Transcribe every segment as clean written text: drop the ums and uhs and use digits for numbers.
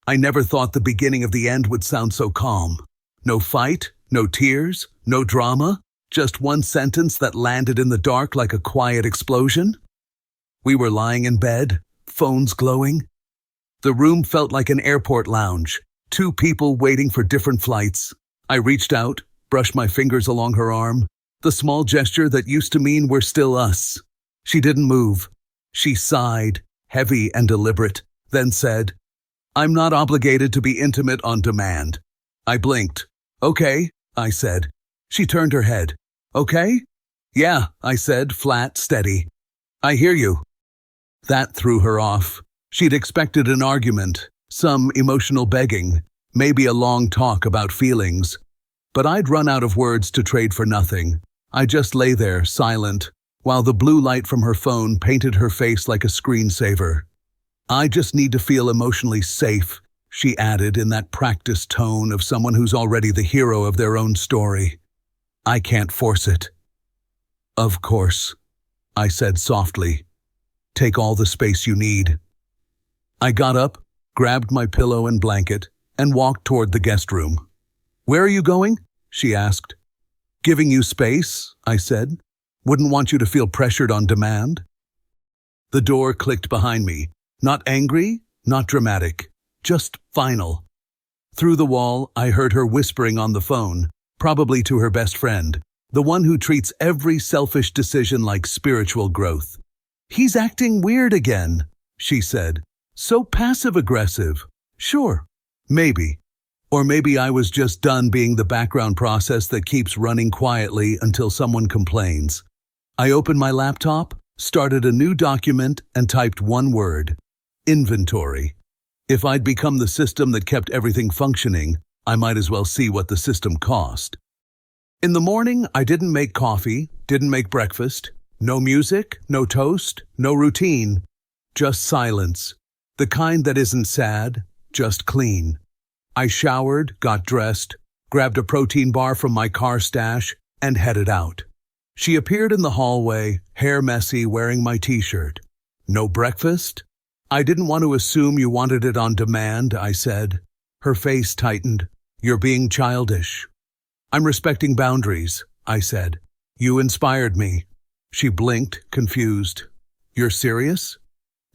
I never thought the beginning of the end would sound so calm. No fight, no tears, no drama, just one sentence that landed in the dark like a quiet explosion. We were lying in bed, phones glowing. The room felt like an airport lounge, two people waiting for different flights. I reached out, brushed my fingers along her arm, the small gesture that used to mean we're still us. She didn't move. She sighed, heavy and deliberate, then said, "I'm not obligated to be intimate on demand." I blinked. "Okay," I said. She turned her head. "Okay?" "Yeah," I said, flat, steady. "I hear you." That threw her off. She'd expected an argument, some emotional begging, maybe a long talk about feelings. But I'd run out of words to trade for nothing. I just lay there, silent, while the blue light from her phone painted her face like a screensaver. "I just need to feel emotionally safe," she added in that practiced tone of someone who's already the hero of their own story. "I can't force it." "Of course," I said softly. "Take all the space you need." I got up, grabbed my pillow and blanket, and walked toward the guest room. "Where are you going?" she asked. "Giving you space," I said. "Wouldn't want you to feel pressured on demand." The door clicked behind me. Not angry, not dramatic, just final. Through the wall, I heard her whispering on the phone, probably to her best friend, the one who treats every selfish decision like spiritual growth. "He's acting weird again," she said. "So passive-aggressive." "Sure, maybe. Or maybe I was just done being the background process that keeps running quietly until someone complains. I opened my laptop, started a new document, and typed one word: inventory. If I'd become the system that kept everything functioning, I might as well see what the system cost. In the morning, I didn't make coffee, didn't make breakfast. No music, no toast, no routine. Just silence. The kind that isn't sad, just clean. I showered, got dressed, grabbed a protein bar from my car stash, and headed out. She appeared in the hallway, hair messy, wearing my t-shirt. "No breakfast?" "I didn't want to assume you wanted it on demand," I said. Her face tightened. "You're being childish." "I'm respecting boundaries," I said. "You inspired me." She blinked, confused. "You're serious?"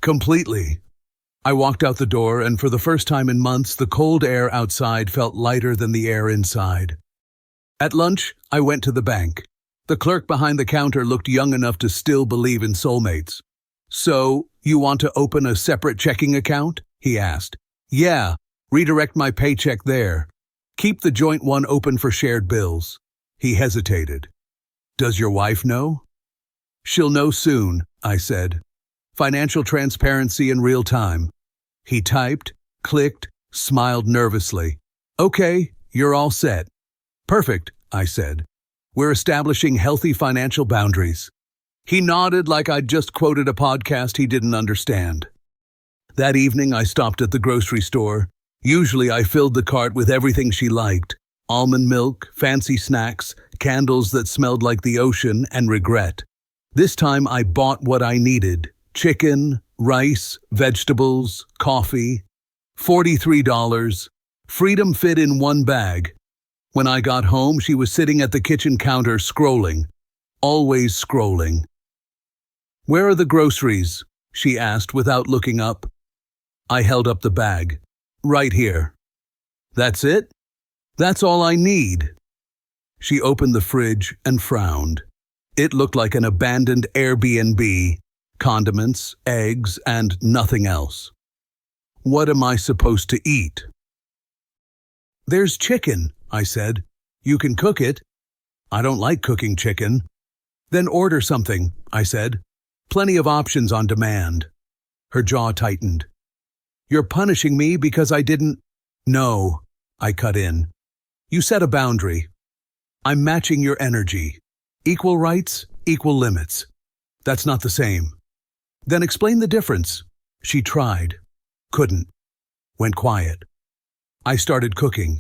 "Completely." I walked out the door, and for the first time in months, the cold air outside felt lighter than the air inside. At lunch, I went to the bank. The clerk behind the counter looked young enough to still believe in soulmates. "So, you want to open a separate checking account?" he asked. "Yeah, redirect my paycheck there. Keep the joint one open for shared bills." He hesitated. "Does your wife know?" "She'll know soon," I said. "Financial transparency in real time." He typed, clicked, smiled nervously. "Okay, you're all set." "Perfect," I said. "We're establishing healthy financial boundaries." He nodded like I'd just quoted a podcast he didn't understand. That evening, I stopped at the grocery store. Usually, I filled the cart with everything she liked: almond milk, fancy snacks, candles that smelled like the ocean, and regret. This time, I bought what I needed: chicken, rice, vegetables, coffee. $43. Freedom fit in one bag. When I got home, she was sitting at the kitchen counter scrolling. Always scrolling. "Where are the groceries?" she asked without looking up. I held up the bag. "Right here." "That's it?" "That's all I need." She opened the fridge and frowned. It looked like an abandoned Airbnb. Condiments, eggs, and nothing else. "What am I supposed to eat?" "There's chicken," I said. "You can cook it." "I don't like cooking chicken." "Then order something," I said. "Plenty of options on demand." Her jaw tightened. "You're punishing me because I didn't—" "No," I cut in. "You set a boundary. I'm matching your energy. Equal rights, equal limits. That's not the same." "Then explain the difference." She tried. Couldn't. Went quiet. I started cooking.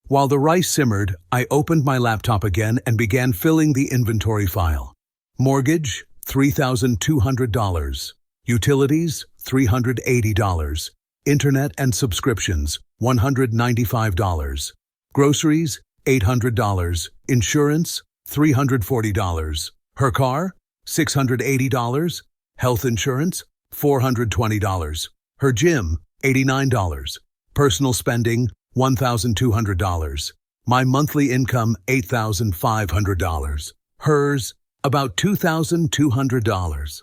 While the rice simmered, I opened my laptop again and began filling the inventory file. Mortgage, $3,200. Utilities, $380. Internet and subscriptions, $195. Groceries, $800. Insurance, $340. Her car, $680. Health insurance, $420. Her gym, $89. Personal spending, $1,200. My monthly income, $8,500. Hers, about $2,200.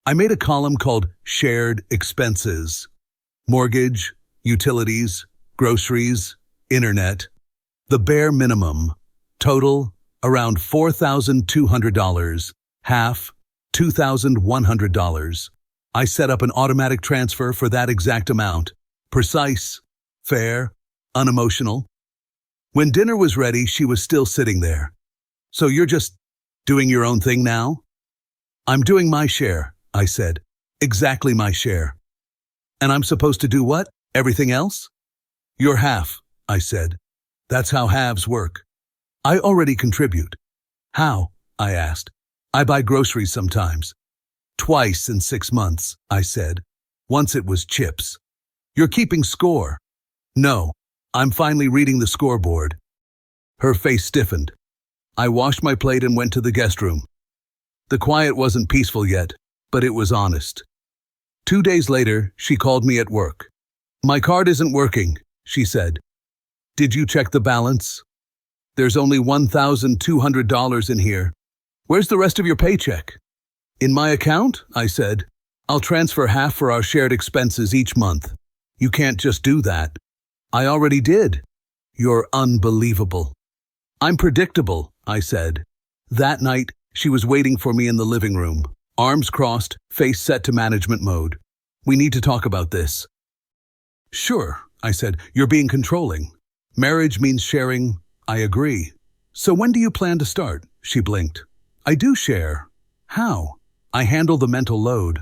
I made a column called Shared Expenses. Mortgage, utilities, groceries, internet. The bare minimum. Total, around $4,200. Half, $2,100. I set up an automatic transfer for that exact amount. Precise, fair, unemotional. When dinner was ready, she was still sitting there. So you're just doing your own thing now? I'm doing my share, I said. Exactly my share. And I'm supposed to do what? Everything else? Your half, I said. That's how halves work. I already contribute. How? I asked. I buy groceries sometimes. Twice in 6 months, I said. Once it was chips. You're keeping score. No, I'm finally reading the scoreboard. Her face stiffened. I washed my plate and went to the guest room. The quiet wasn't peaceful yet, but it was honest. 2 days later, she called me at work. My card isn't working, she said. Did you check the balance? There's only $1,200 in here. Where's the rest of your paycheck? In my account, I said. I'll transfer half for our shared expenses each month. You can't just do that. I already did. You're unbelievable. I'm predictable, I said. That night, she was waiting for me in the living room, arms crossed, face set to management mode. We need to talk about this. Sure, I said. You're being controlling. Marriage means sharing. I agree. So when do you plan to start? She blinked. I do share. How? I handle the mental load.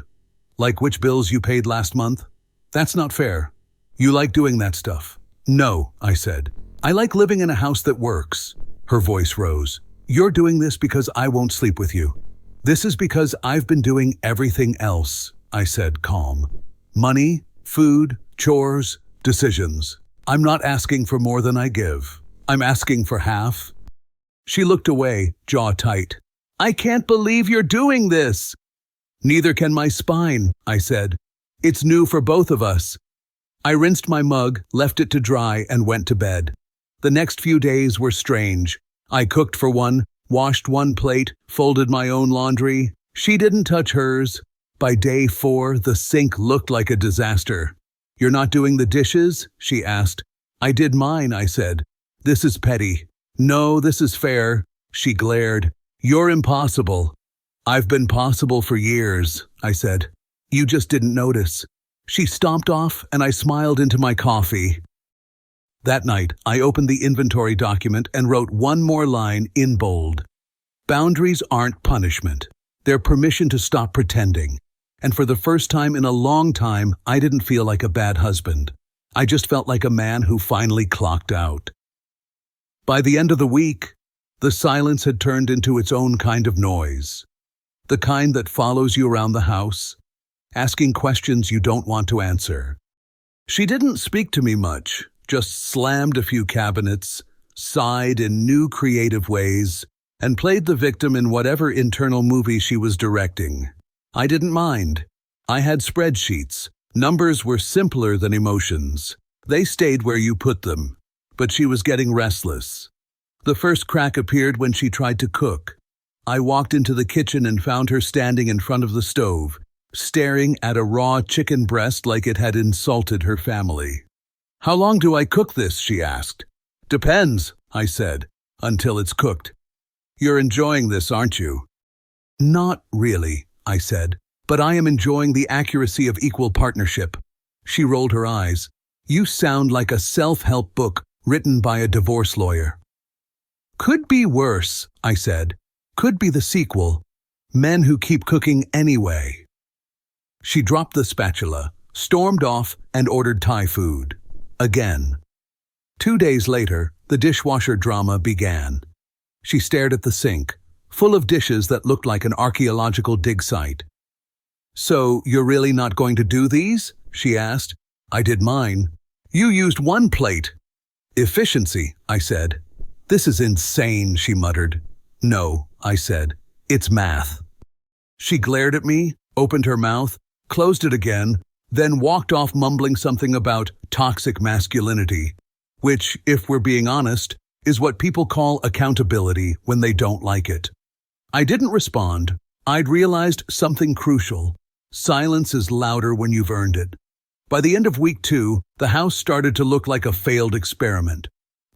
Like which bills you paid last month? That's not fair. You like doing that stuff. No, I said. I like living in a house that works. Her voice rose. You're doing this because I won't sleep with you. This is because I've been doing everything else, I said, calm. Money, food, chores, decisions. I'm not asking for more than I give. I'm asking for half. She looked away, jaw tight. I can't believe you're doing this. Neither can my spine, I said. It's new for both of us. I rinsed my mug, left it to dry, and went to bed. The next few days were strange. I cooked for one, washed one plate, folded my own laundry. She didn't touch hers. By day 4, the sink looked like a disaster. You're not doing the dishes? She asked. I did mine, I said. This is petty. No, this is fair. She glared. You're impossible. I've been possible for years, I said. You just didn't notice. She stomped off, and I smiled into my coffee. That night, I opened the inventory document and wrote one more line in bold. Boundaries aren't punishment. They're permission to stop pretending. And for the first time in a long time, I didn't feel like a bad husband. I just felt like a man who finally clocked out. By the end of the week, the silence had turned into its own kind of noise. The kind that follows you around the house, asking questions you don't want to answer. She didn't speak to me much, just slammed a few cabinets, sighed in new creative ways, and played the victim in whatever internal movie she was directing. I didn't mind. I had spreadsheets. Numbers were simpler than emotions. They stayed where you put them. But she was getting restless. The first crack appeared when she tried to cook. I walked into the kitchen and found her standing in front of the stove, staring at a raw chicken breast like it had insulted her family. How long do I cook this? She asked. Depends, I said, until it's cooked. You're enjoying this, aren't you? Not really, I said, but I am enjoying the accuracy of equal partnership. She rolled her eyes. You sound like a self-help book written by a divorce lawyer. Could be worse, I said. Could be the sequel. Men who keep cooking anyway. She dropped the spatula, stormed off, and ordered Thai food. Again. 2 days later, the dishwasher drama began. She stared at the sink, full of dishes that looked like an archaeological dig site. So, you're really not going to do these? She asked. I did mine. You used one plate. Efficiency, I said. This is insane, she muttered. No, I said. It's math. She glared at me, opened her mouth, closed it again, then walked off mumbling something about toxic masculinity, which, if we're being honest, is what people call accountability when they don't like it. I didn't respond. I'd realized something crucial. Silence is louder when you've earned it. By the end of week 2, the house started to look like a failed experiment.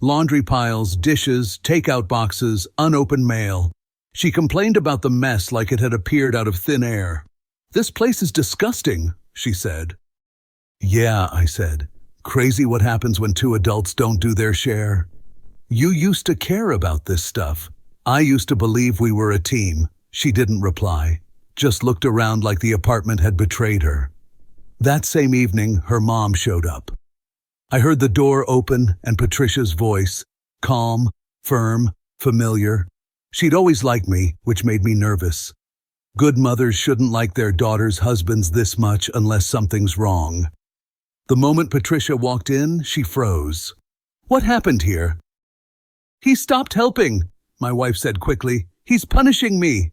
Laundry piles, dishes, takeout boxes, unopened mail. She complained about the mess like it had appeared out of thin air. This place is disgusting, she said. Yeah, I said. Crazy what happens when 2 adults don't do their share. You used to care about this stuff. I used to believe we were a team. She didn't reply, just looked around like the apartment had betrayed her. That same evening, her mom showed up. I heard the door open and Patricia's voice, calm, firm, familiar. She'd always liked me, which made me nervous. Good mothers shouldn't like their daughters' husbands this much unless something's wrong. The moment Patricia walked in, she froze. What happened here? He stopped helping, my wife said quickly. He's punishing me.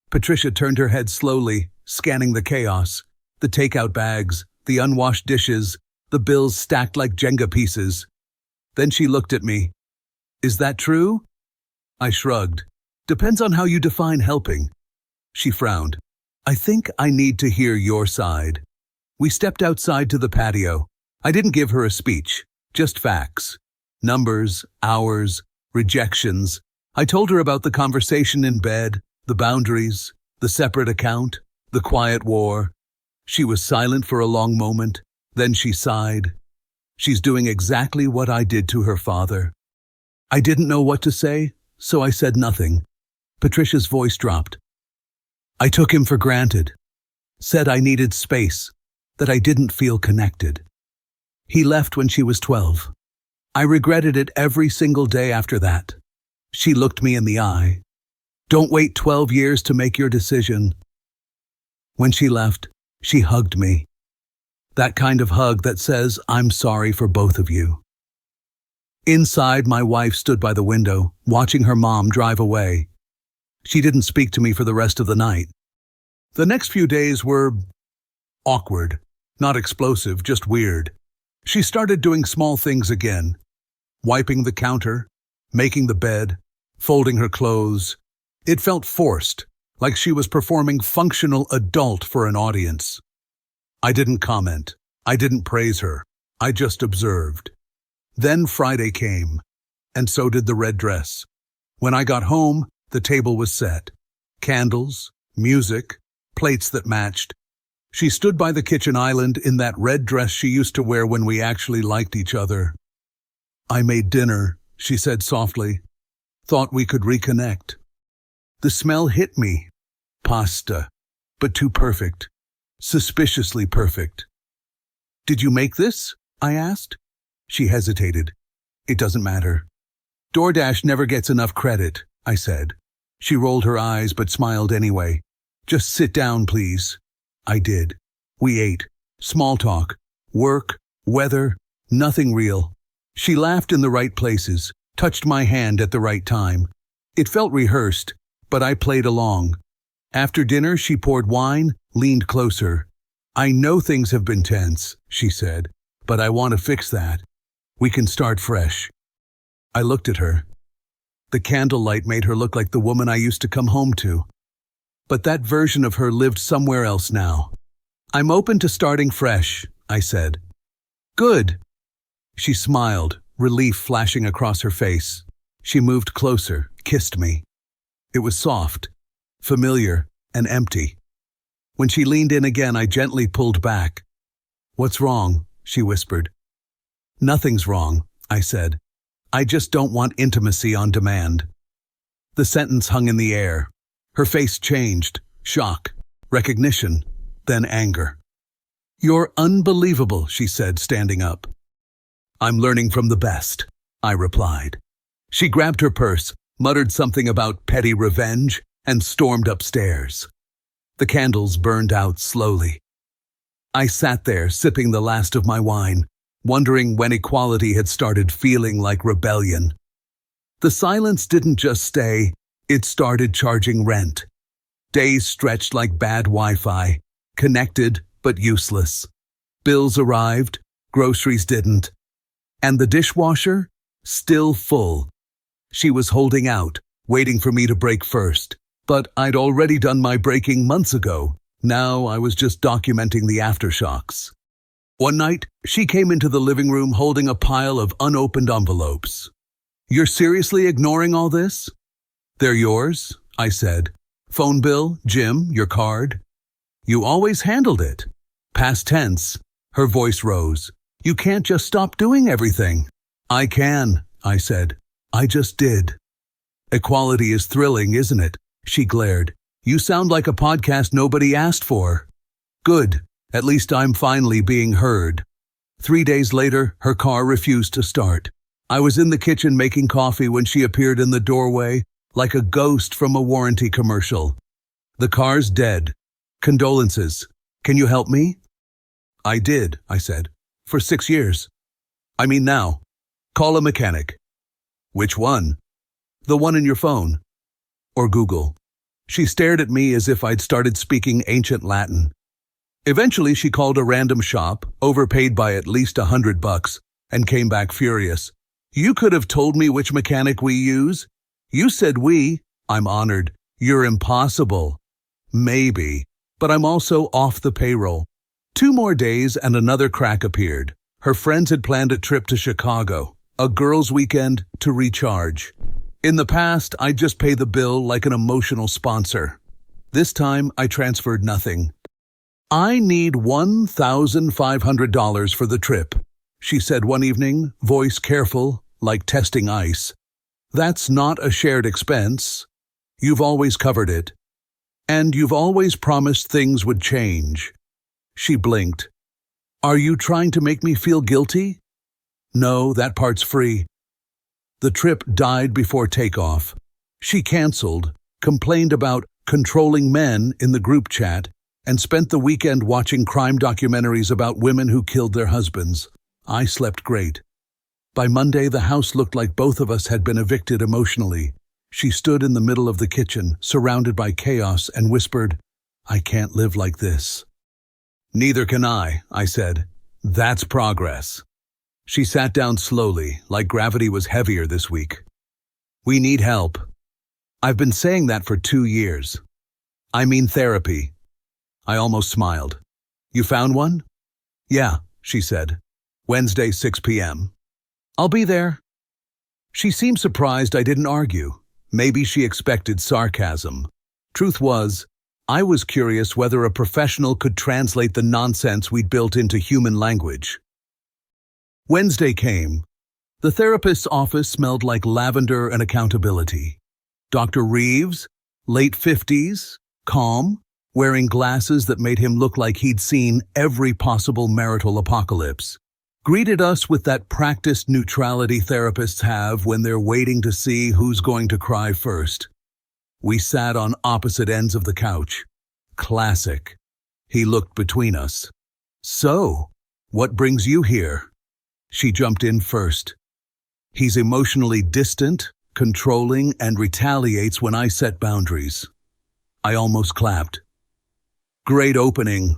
Patricia turned her head slowly, scanning the chaos. The takeout bags, the unwashed dishes, the bills stacked like Jenga pieces. Then she looked at me. Is that true? I shrugged. Depends on how you define helping. She frowned. I think I need to hear your side. We stepped outside to the patio. I didn't give her a speech, just facts. Numbers, hours, rejections. I told her about the conversation in bed, the boundaries, the separate account, the quiet war. She was silent for a long moment. Then she sighed. She's doing exactly what I did to her father. I didn't know what to say, so I said nothing. Patricia's voice dropped. I took him for granted. Said I needed space, that I didn't feel connected. He left when she was 12. I regretted it every single day after that. She looked me in the eye. Don't wait 12 years to make your decision. When she left, she hugged me. That kind of hug that says, I'm sorry for both of you. Inside, my wife stood by the window, watching her mom drive away. She didn't speak to me for the rest of the night. The next few days were awkward, not explosive, just weird. She started doing small things again. Wiping the counter, making the bed, folding her clothes. It felt forced, like she was performing functional adult for an audience. I didn't comment. I didn't praise her. I just observed. Then Friday came, and so did the red dress. When I got home, the table was set. Candles, music, plates that matched. She stood by the kitchen island in that red dress she used to wear when we actually liked each other. I made dinner, she said softly. Thought we could reconnect. The smell hit me. Pasta, but too perfect. Suspiciously perfect. Did you make this? I asked. She hesitated. It doesn't matter. DoorDash never gets enough credit, I said. She rolled her eyes but smiled anyway. Just sit down, please. I did. We ate. Small talk. Work, weather, nothing real. She laughed in the right places, touched my hand at the right time. It felt rehearsed, but I played along. After dinner, she poured wine, leaned closer. I know things have been tense, she said, but I want to fix that. We can start fresh. I looked at her. The candlelight made her look like the woman I used to come home to. But that version of her lived somewhere else now. I'm open to starting fresh, I said. Good. She smiled, relief flashing across her face. She moved closer, kissed me. It was soft, familiar, and empty. When she leaned in again, I gently pulled back. What's wrong? She whispered. Nothing's wrong, I said. I just don't want intimacy on demand. The sentence hung in the air. Her face changed, shock, recognition, then anger. You're unbelievable, she said, standing up. I'm learning from the best, I replied. She grabbed her purse, muttered something about petty revenge, and stormed upstairs. The candles burned out slowly. I sat there, sipping the last of my wine, wondering when equality had started feeling like rebellion. The silence didn't just stay, it started charging rent. Days stretched like bad Wi-Fi, connected but useless. Bills arrived, groceries didn't. And the dishwasher? Still full. She was holding out, waiting for me to break first. But I'd already done my breaking months ago. Now I was just documenting the aftershocks. One night, she came into the living room holding a pile of unopened envelopes. "You're seriously ignoring all this?" "They're yours," I said. "Phone bill, gym, your card." "You always handled it." Past tense. Her voice rose. "You can't just stop doing everything." "I can," I said. "I just did." "Equality is thrilling, isn't it?" She glared. "You sound like a podcast nobody asked for." "Good. At least I'm finally being heard." 3 days later, her car refused to start. I was in the kitchen making coffee when she appeared in the doorway, like a ghost from a warranty commercial. "The car's dead. Condolences. Can you help me?" "I did," I said. "For 6 years. I mean now. Call a mechanic." "Which one?" "The one in your phone. Or Google." She stared at me as if I'd started speaking ancient Latin. Eventually, she called a random shop, overpaid by at least $100, and came back furious. "You could have told me which mechanic we use." "You said we." "I'm honored. You're impossible." "Maybe, but I'm also off the payroll." 2 more days and another crack appeared. Her friends had planned a trip to Chicago, a girls' weekend to recharge. In the past, I'd just pay the bill like an emotional sponsor. This time, I transferred nothing. "I need $1,500 for the trip," she said one evening, voice careful, like testing ice. "That's not a shared expense. You've always covered it. And you've always promised things would change." She blinked. "Are you trying to make me feel guilty?" "No, that part's free." The trip died before takeoff. She canceled, complained about controlling men in the group chat, and spent the weekend watching crime documentaries about women who killed their husbands. I slept great. By Monday, the house looked like both of us had been evicted emotionally. She stood in the middle of the kitchen, surrounded by chaos, and whispered, "I can't live like this." "Neither can I," I said. "That's progress." She sat down slowly, like gravity was heavier this week. "We need help." "I've been saying that for 2 years. I mean therapy." I almost smiled. "You found one?" "Yeah," she said. "Wednesday, 6 p.m. I'll be there." She seemed surprised I didn't argue. Maybe she expected sarcasm. Truth was, I was curious whether a professional could translate the nonsense we'd built into human language. Wednesday came. The therapist's office smelled like lavender and accountability. Dr. Reeves, late 50s, calm, wearing glasses that made him look like he'd seen every possible marital apocalypse, greeted us with that practiced neutrality therapists have when they're waiting to see who's going to cry first. We sat on opposite ends of the couch. Classic. He looked between us. "So, what brings you here?" She jumped in first. "He's emotionally distant, controlling, and retaliates when I set boundaries." I almost clapped. "Great opening."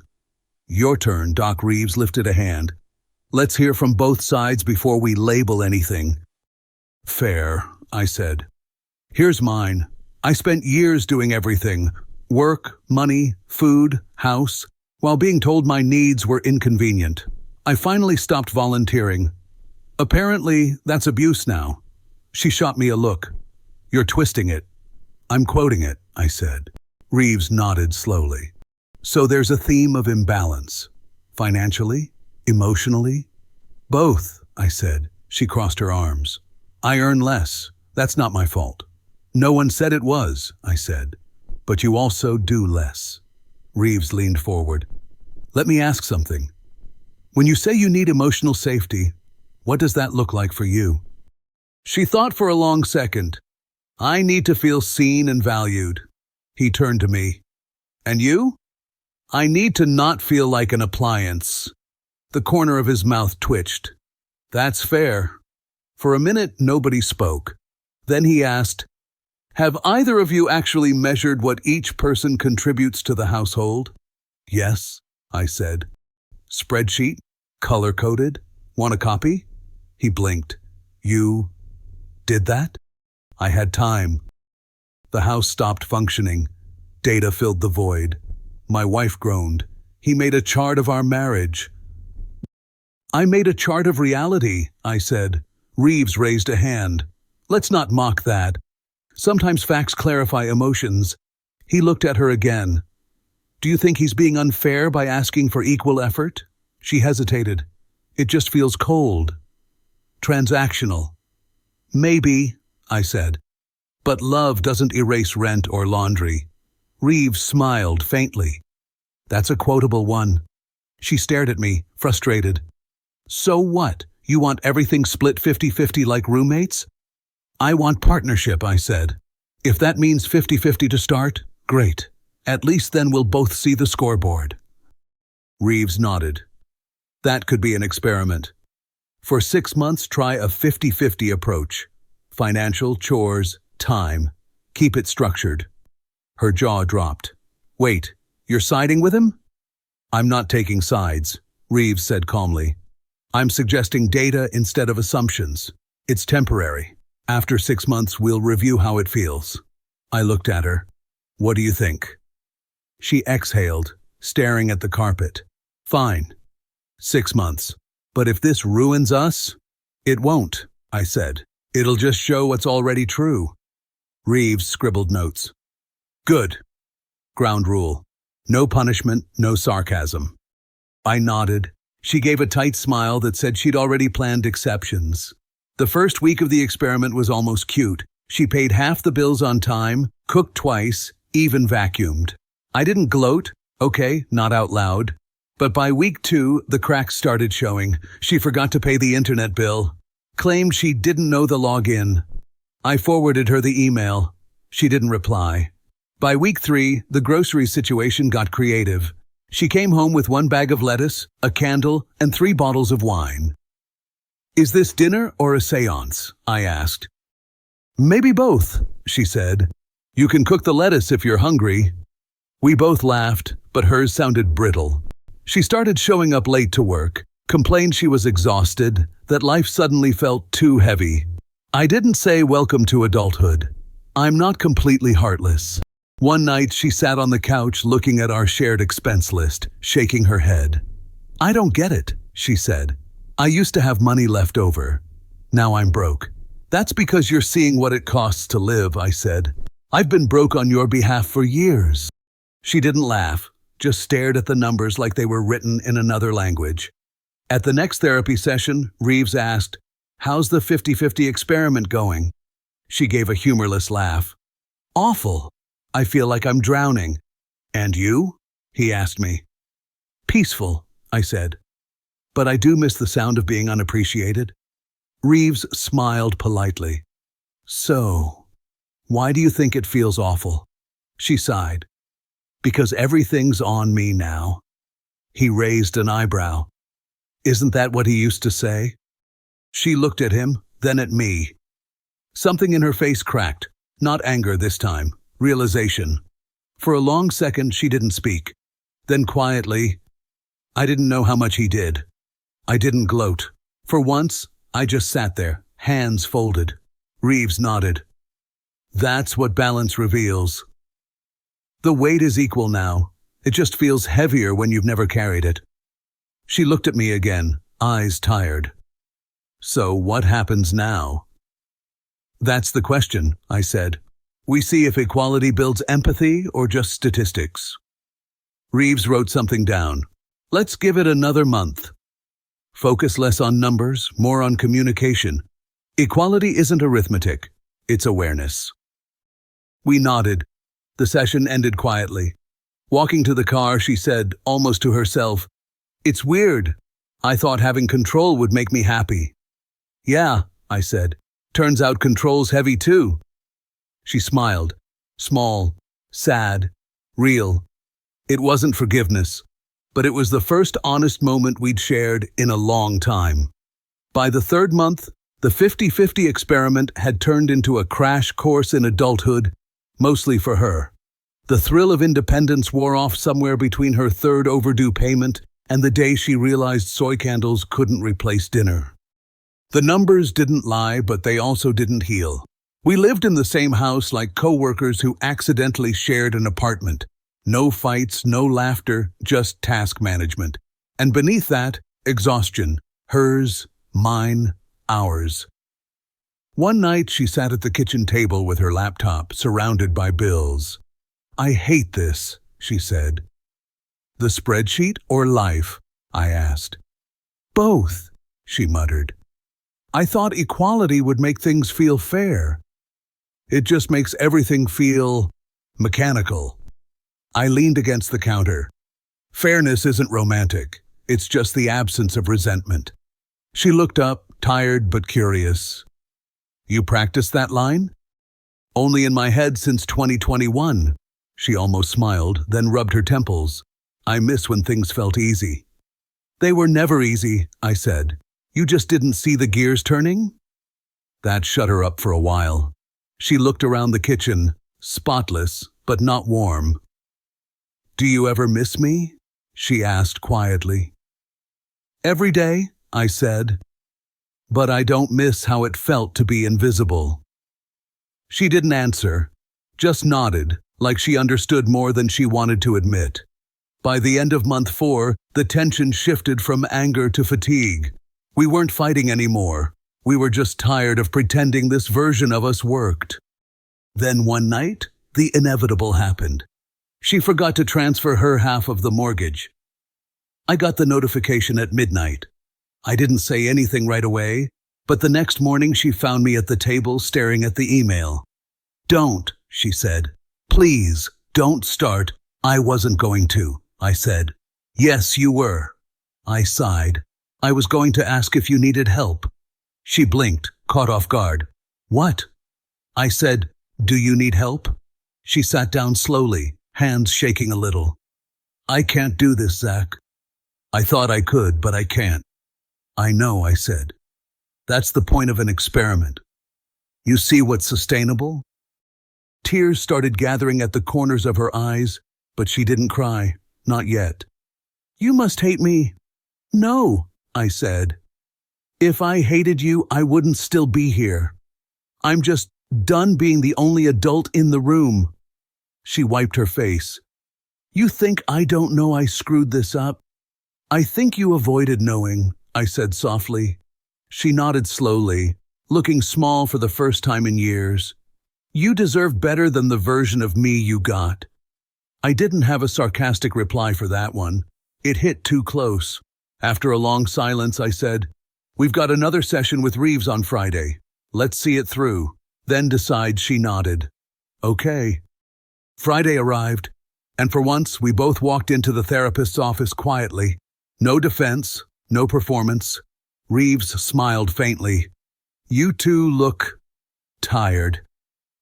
"Your turn," Doc Reeves lifted a hand. "Let's hear from both sides before we label anything." "Fair," I said. "Here's mine. I spent years doing everything. Work, money, food, house, while being told my needs were inconvenient. I finally stopped volunteering. Apparently, that's abuse now." She shot me a look. "You're twisting it." "I'm quoting it," I said. Reeves nodded slowly. "So there's a theme of imbalance. Financially? Emotionally?" "Both," I said. She crossed her arms. "I earn less. That's not my fault." "No one said it was," I said. "But you also do less." Reeves leaned forward. "Let me ask something. When you say you need emotional safety, what does that look like for you?" She thought for a long second. "I need to feel seen and valued." He turned to me. "And you?" I need to not feel like an appliance. The corner of his mouth twitched. That's fair. For a minute, nobody spoke. Then he asked, have either of you actually measured what each person contributes to the household? Yes, I said. Spreadsheet? Color-coded? Want a copy? He blinked. You did that? I had time. The house stopped functioning. Data filled the void. My wife groaned. He made a chart of our marriage. I made a chart of reality, I said. Reeves raised a hand. Let's not mock that. Sometimes facts clarify emotions. He looked at her again. Do you think he's being unfair by asking for equal effort? She hesitated. It just feels cold. Transactional. Maybe, I said. But love doesn't erase rent or laundry. Reeves smiled faintly. That's a quotable one. She stared at me, frustrated. So what? You want everything split 50-50 like roommates? I want partnership, I said. If that means 50-50 to start, great. At least then we'll both see the scoreboard. Reeves nodded. That could be an experiment. For 6 months, try a 50-50 approach. Financial, chores, time. Keep it structured. Her jaw dropped. Wait, you're siding with him? I'm not taking sides, Reeves said calmly. I'm suggesting data instead of assumptions. It's temporary. After 6 months, we'll review how it feels. I looked at her. What do you think? She exhaled, staring at the carpet. Fine. 6 months. But if this ruins us? It won't, I said. It'll just show what's already true. Reeves scribbled notes. Good. Ground rule. No punishment, no sarcasm. I nodded. She gave a tight smile that said she'd already planned exceptions. The first week of the experiment was almost cute. She paid half the bills on time, cooked twice, even vacuumed. I didn't gloat, okay, not out loud. But by week 2, the cracks started showing. She forgot to pay the internet bill. Claimed she didn't know the login. I forwarded her the email. She didn't reply. By week 3, the grocery situation got creative. She came home with 1 bag of lettuce, a candle, and 3 bottles of wine. Is this dinner or a seance? I asked. Maybe both, she said. You can cook the lettuce if you're hungry. We both laughed, but hers sounded brittle. She started showing up late to work, complained she was exhausted, that life suddenly felt too heavy. I didn't say welcome to adulthood. I'm not completely heartless. One night she sat on the couch looking at our shared expense list, shaking her head. I don't get it, she said. I used to have money left over. Now I'm broke. That's because you're seeing what it costs to live, I said. I've been broke on your behalf for years. She didn't laugh, just stared at the numbers like they were written in another language. At the next therapy session, Reeves asked, how's the 50-50 experiment going? She gave a humorless laugh. Awful. I feel like I'm drowning. And you? He asked me. Peaceful, I said. But I do miss the sound of being unappreciated. Reeves smiled politely. So, why do you think it feels awful? She sighed. Because everything's on me now. He raised an eyebrow. Isn't that what he used to say? She looked at him, then at me. Something in her face cracked, not anger this time, realization. For a long second, she didn't speak. Then quietly, I didn't know how much he did. I didn't gloat. For once, I just sat there, hands folded. Reeves nodded. That's what balance reveals. The weight is equal now. It just feels heavier when you've never carried it. She looked at me again, eyes tired. So what happens now? That's the question, I said. We see if equality builds empathy or just statistics. Reeves wrote something down. Let's give it another month. Focus less on numbers, more on communication. Equality isn't arithmetic, it's awareness. We nodded. The session ended quietly. Walking to the car, she said, almost to herself, it's weird. I thought having control would make me happy. Yeah, I said. Turns out control's heavy too. She smiled. Small, sad, real. It wasn't forgiveness, but it was the first honest moment we'd shared in a long time. By the third month, the 50-50 experiment had turned into a crash course in adulthood, mostly for her. The thrill of independence wore off somewhere between her third overdue payment and the day she realized soy candles couldn't replace dinner. The numbers didn't lie, but they also didn't heal. We lived in the same house like co-workers who accidentally shared an apartment. No fights, no laughter, just task management. And beneath that, exhaustion. Hers, mine, ours. One night she sat at the kitchen table with her laptop, surrounded by bills. "I hate this," she said. "The spreadsheet or life?" I asked. "Both," she muttered. "I thought equality would make things feel fair. It just makes everything feel mechanical." I leaned against the counter. "Fairness isn't romantic. It's just the absence of resentment." She looked up, tired but curious. "You practiced that line?" "Only in my head since 2021. She almost smiled, then rubbed her temples. "I miss when things felt easy." "They were never easy," I said. "You just didn't see the gears turning?" That shut her up for a while. She looked around the kitchen, spotless, but not warm. "Do you ever miss me?" she asked quietly. "Every day," I said. "But I don't miss how it felt to be invisible." She didn't answer, just nodded, like she understood more than she wanted to admit. By the end of month 4, the tension shifted from anger to fatigue. We weren't fighting anymore. We were just tired of pretending this version of us worked. Then one night, the inevitable happened. She forgot to transfer her half of the mortgage. I got the notification at midnight. I didn't say anything right away, but the next morning she found me at the table staring at the email. "Don't," she said. "Please, don't start." "I wasn't going to," I said. "Yes, you were." I sighed. "I was going to ask if you needed help." She blinked, caught off guard. "What?" I said, "Do you need help?" She sat down slowly, hands shaking a little. "I can't do this, Zach. I thought I could, but I can't." "I know," I said. "That's the point of an experiment. You see what's sustainable?" Tears started gathering at the corners of her eyes, but she didn't cry, not yet. "You must hate me." "No," I said. "If I hated you, I wouldn't still be here. I'm just done being the only adult in the room." She wiped her face. "You think I don't know I screwed this up?" "I think you avoided knowing," I said softly. She nodded slowly, looking small for the first time in years. "You deserve better than the version of me you got." I didn't have a sarcastic reply for that one. It hit too close. After a long silence, I said, "We've got another session with Reeves on Friday. Let's see it through, then decide." She nodded. "Okay." Friday arrived, and for once we both walked into the therapist's office quietly. No defense, no performance. Reeves smiled faintly. "You two look tired."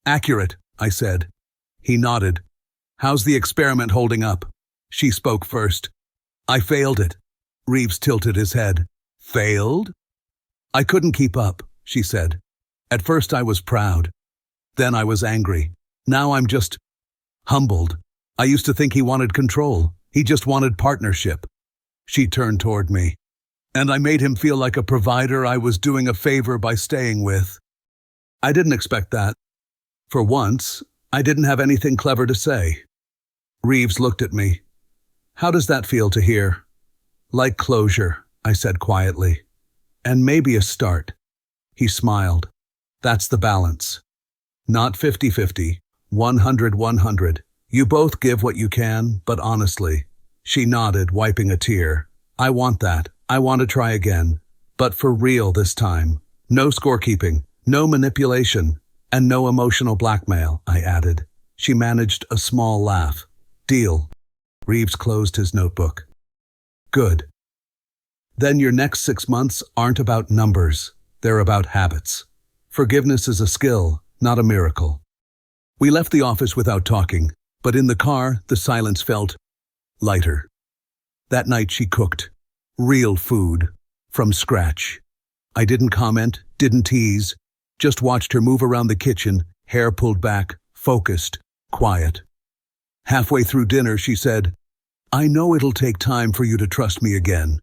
"Accurate," I said. He nodded. "How's the experiment holding up?" She spoke first. "I failed it." Reeves tilted his head. "Failed?" "I couldn't keep up," she said. "At first I was proud. Then I was angry. Now I'm just humbled. I used to think he wanted control. He just wanted partnership." She turned toward me. "And I made him feel like a provider I was doing a favor by staying with." I didn't expect that. For once, I didn't have anything clever to say. Reeves looked at me. "How does that feel to hear?" "Like closure," I said quietly. "And maybe a start." He smiled. "That's the balance. Not 50-50, 100-100. You both give what you can, but honestly." She nodded, wiping a tear. "I want that. I want to try again. But for real this time. No scorekeeping, no manipulation, and no emotional blackmail," I added. She managed a small laugh. "Deal." Reeves closed his notebook. "Good. Then your next 6 months aren't about numbers. They're about habits. Forgiveness is a skill, not a miracle." We left the office without talking, but in the car, the silence felt lighter. That night she cooked. Real food. From scratch. I didn't comment, didn't tease, just watched her move around the kitchen, hair pulled back, focused, quiet. Halfway through dinner she said, "I know it'll take time for you to trust me again."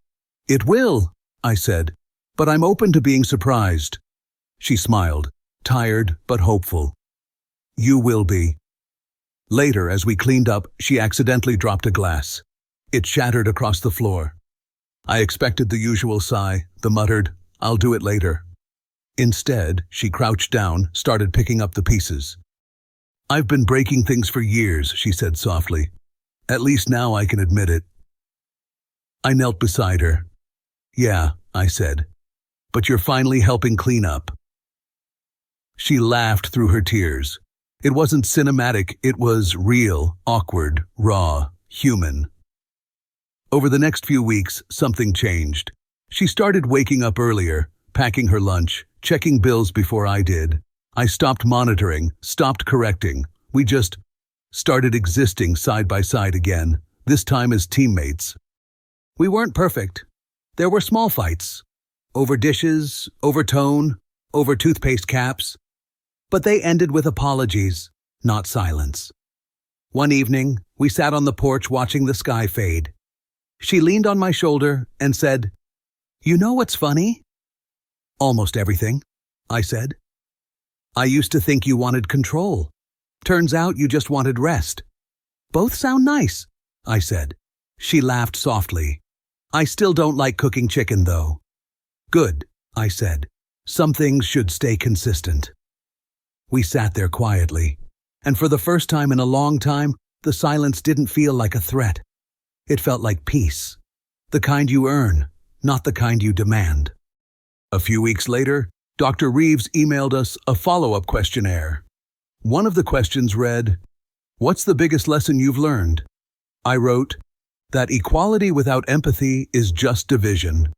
"It will," I said, "but I'm open to being surprised." She smiled, tired but hopeful. "You will be." Later, as we cleaned up, she accidentally dropped a glass. It shattered across the floor. I expected the usual sigh, the muttered, "I'll do it later." Instead, she crouched down, started picking up the pieces. "I've been breaking things for years," she said softly. "At least now I can admit it." I knelt beside her. "Yeah," I said, "but you're finally helping clean up." She laughed through her tears. It wasn't cinematic, it was real, awkward, raw, human. Over the next few weeks, something changed. She started waking up earlier, packing her lunch, checking bills before I did. I stopped monitoring, stopped correcting. We just started existing side by side again, this time as teammates. We weren't perfect. There were small fights. Over dishes, over tone, over toothpaste caps. But they ended with apologies, not silence. One evening, we sat on the porch watching the sky fade. She leaned on my shoulder and said, "You know what's funny?" "Almost everything," I said. "I used to think you wanted control. Turns out you just wanted rest." "Both sound nice," I said. She laughed softly. "I still don't like cooking chicken, though." "Good," I said. "Some things should stay consistent." We sat there quietly, and for the first time in a long time, the silence didn't feel like a threat. It felt like peace. The kind you earn, not the kind you demand. A few weeks later, Dr. Reeves emailed us a follow-up questionnaire. One of the questions read, "What's the biggest lesson you've learned?" I wrote, "That equality without empathy is just division."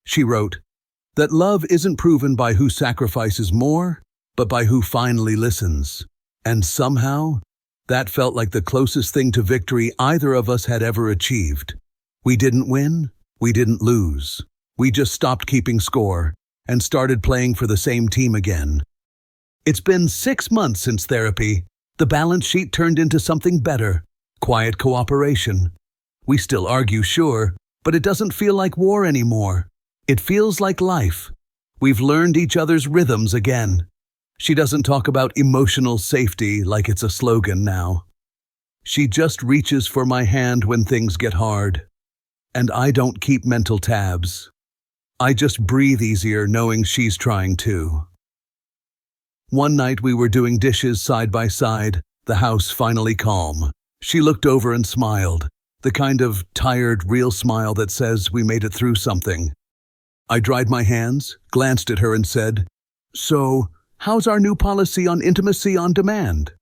She wrote, "That love isn't proven by who sacrifices more, but by who finally listens." And somehow, that felt like the closest thing to victory either of us had ever achieved. We didn't win, we didn't lose. We just stopped keeping score and started playing for the same team again. It's been 6 months since therapy. The balance sheet turned into something better, quiet cooperation. We still argue, sure, but it doesn't feel like war anymore. It feels like life. We've learned each other's rhythms again. She doesn't talk about emotional safety like it's a slogan now. She just reaches for my hand when things get hard. And I don't keep mental tabs. I just breathe easier knowing she's trying too. One night we were doing dishes side by side, the house finally calm. She looked over and smiled, the kind of tired, real smile that says we made it through something. I dried my hands, glanced at her and said, "So, how's our new policy on intimacy on demand?"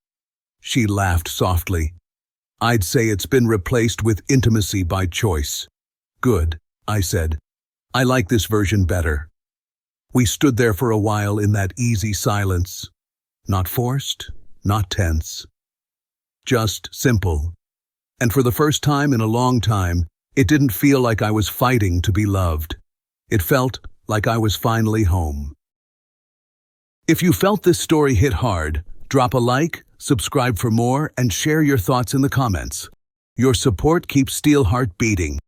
She laughed softly. "I'd say it's been replaced with intimacy by choice." "Good," I said. "I like this version better." We stood there for a while in that easy silence. Not forced, not tense. Just simple. And for the first time in a long time, it didn't feel like I was fighting to be loved. It felt like I was finally home. If you felt this story hit hard, drop a like, subscribe for more, and share your thoughts in the comments. Your support keeps Steelheart beating.